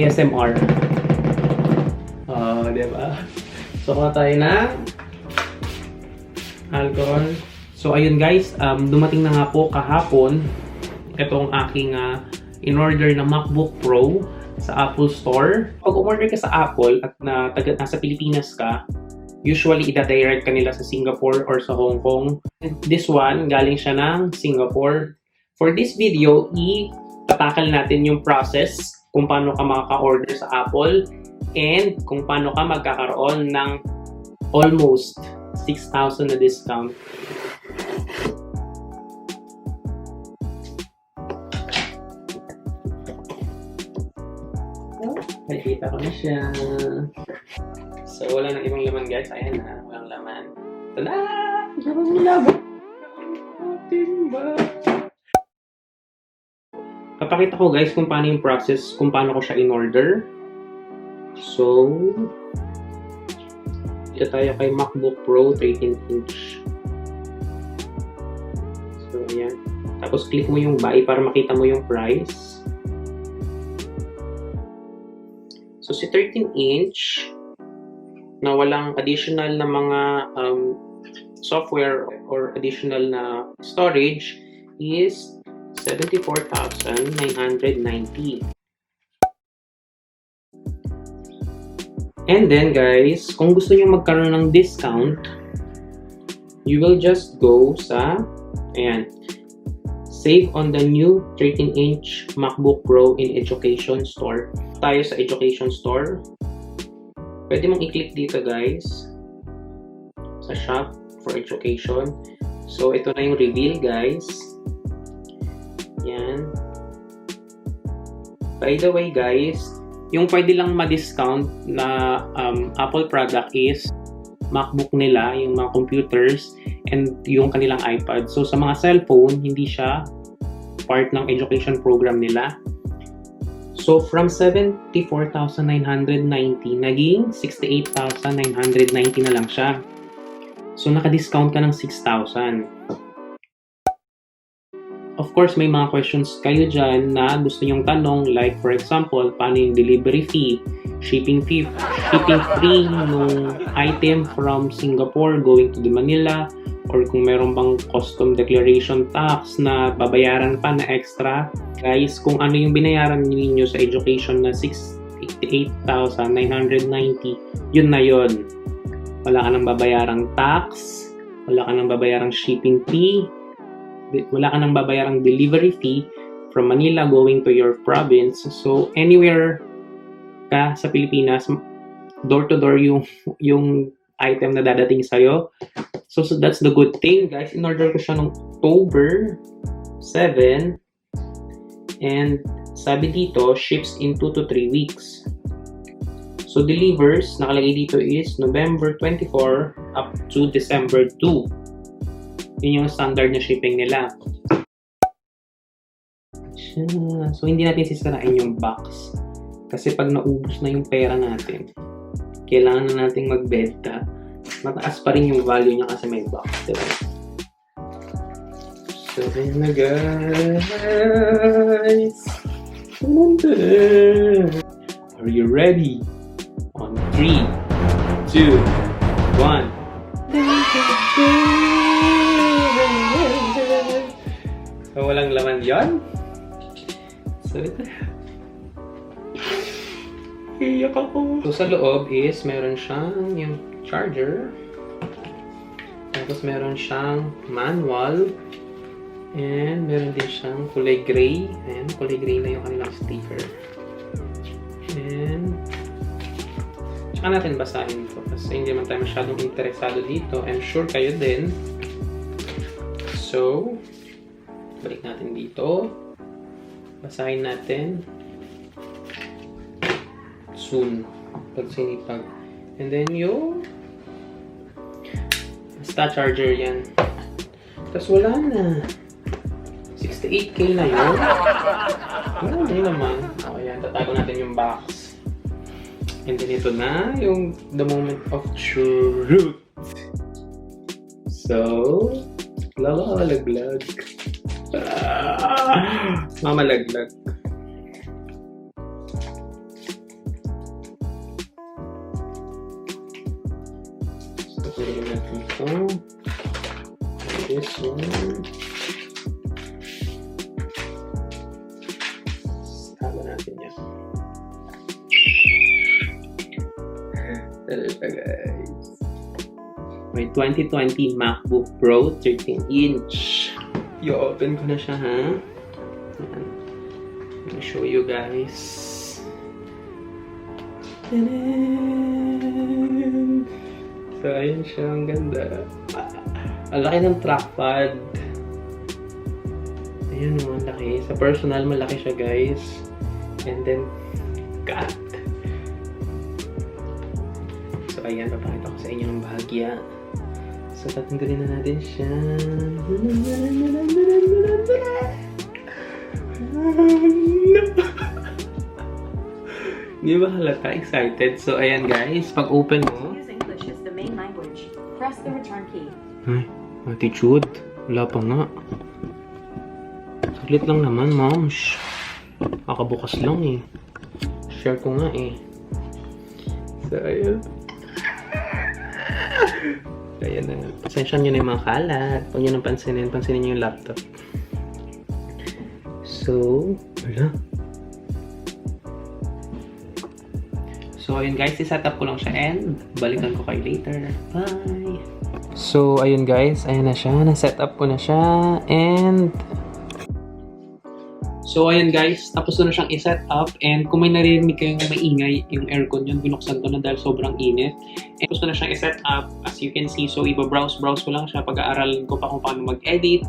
ASMR. Diba? So, kuha tayo na alcohol. So, ayun guys, dumating na nga po kahapon itong aking in-order na MacBook Pro sa Apple Store. Pag umorder ka sa Apple at nasa Pilipinas ka, usually ida-direct ka nila sa Singapore or sa Hong Kong. This one, galing siya ng Singapore. For this video, tatakal natin yung process kung paano ka makaka-order sa Apple and kung paano ka magkakaroon ng almost 6,000 na discount. Nakikita ko na siya. So, wala nang ibang laman guys. Ayan na, walang laman. Tada! Walang laman! Papakita ko guys kung paano yung process, kung paano ko siya in-order. So, dito tayo kay MacBook Pro 13-inch. So, ayan. Tapos, click mo yung buy para makita mo yung price. So, si 13-inch na walang additional na mga software or additional na storage is 74,990. And then guys, kung gusto niyo magkaroon ng discount, you will just go sa, ayan, save on the new 13-inch MacBook Pro in Education Store. Tayo sa Education Store. Pwede mong i-click dito guys sa Shop for Education. So ito na yung reveal guys. Yan. By the way guys, yung pwede lang ma-discount na Apple product is MacBook nila, yung mga computers, and yung kanilang iPad. So sa mga cellphone, hindi siya part ng education program nila. So from 74,990, naging 68,990 na lang siya. So naka-discount ka ng 6,000. Of course, may mga questions kayo dyan na gusto nyong tanong, like for example, paano yung delivery fee, shipping free nung item from Singapore going to the Manila, or kung meron bang custom declaration tax na babayaran pa na extra. Guys, kung ano yung binayaran ninyo sa education na 68,990, yun na yun. Wala ka nang babayarang tax, wala ka nang babayarang shipping fee, wala ka nang babayarang delivery fee from Manila going to your province. So, anywhere ka sa Pilipinas, door-to-door yung item na dadating sa'yo. So, that's the good thing, guys. In-order ko siya noong October 7. And sabi dito, ships in 2 to 3 weeks. So, delivers, nakalagay dito is November 24 up to December 2. Yun yung standard na shipping nila. So, hindi natin sisirain yung box. Kasi pag naubos na yung pera natin, kailangan na natin magbenta. Mataas pa rin yung value niya kasi may box. Diba? So, yun na guys. Are you ready? On 3, 2, 1. So, walang laman yon. So, ito. Iyak ako. So, sa loob is, meron siyang yung charger. Tapos, meron siyang manual. And, meron din siyang kulay gray. Ayan, kulay gray na yung kanilang sticker. And, tsaka natin basahin ito. Kasi hindi naman tayo masyadong interesado dito. I'm sure kayo din. So, balik natin dito. Basahin natin. Soon. Pag sinipag. And then yung basta charger yan. Tapos wala na. 68K na yun. Hindi naman. O yan. Tatago natin yung box. And then ito na yung the moment of truth. So, lalaglag. Mamalaglag. Lagyan natin ito. This one. Tama natin yan. Ito guys. May 2020 MacBook Pro 13-inch. I-open ko na siya, ha? Ayan. I'll show you guys. Tadaan! So, ayun siya. Ang ganda. Ang laki ng trackpad. Ayun o, ang laki. Sa personal, malaki siya, guys. And then, cut. So, ayan. Papakita ko sa inyo ng bahagya. So, tatanggalin na natin siya. Di ba halata? Excited? So, ayan guys. Pag open mo. Use English as the main language. Press the return key. Ay, attitude. Wala pa nga. Saglit lang naman, ma'am. Kakabukas lang eh. Share ko nga eh. So, ayan. Ayan na. Pasensya nyo na yung mga kalat. Huwag nyo nang pansinin. Pansinin nyo yung laptop. So, wala. So, ayun guys. I-set up ko lang siya and balikan ko kayo later. Bye! So, ayun guys. Ayan na siya. Na-set up ko na siya. And so, ayun guys, tapos ko na siyang i-set up and kung may narinig kayong maingay yung aircon yun, binuksan ko na dahil sobrang init. And tapos ko na siyang i-set up, as you can see, so iba-browse ko lang siya, pag-aaralan ko pa kung paano mag-edit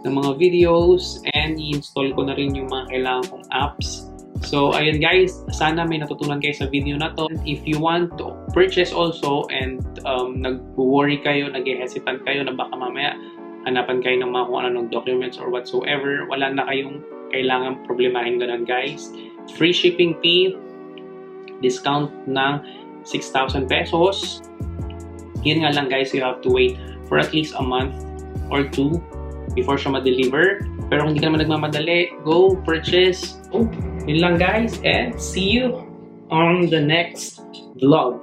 ng mga videos and i-install ko na rin yung mga kailangan kong apps. So, ayun guys, sana may natutunan kayo sa video na to. If you want to purchase also and nag-worry kayo, nag-hesitant kayo na baka mamaya hanapan kayo ng mga kung anong documents or whatsoever, wala na kayong kailangan problemahin ganun guys. Free shipping fee, discount ng 6,000 pesos. Yun nga lang guys, you have to wait for at least a month or 2 before siya ma-deliver. Pero kung hindi ka naman nagmamadali, go purchase. Oh, yun lang guys, and see you on the next vlog.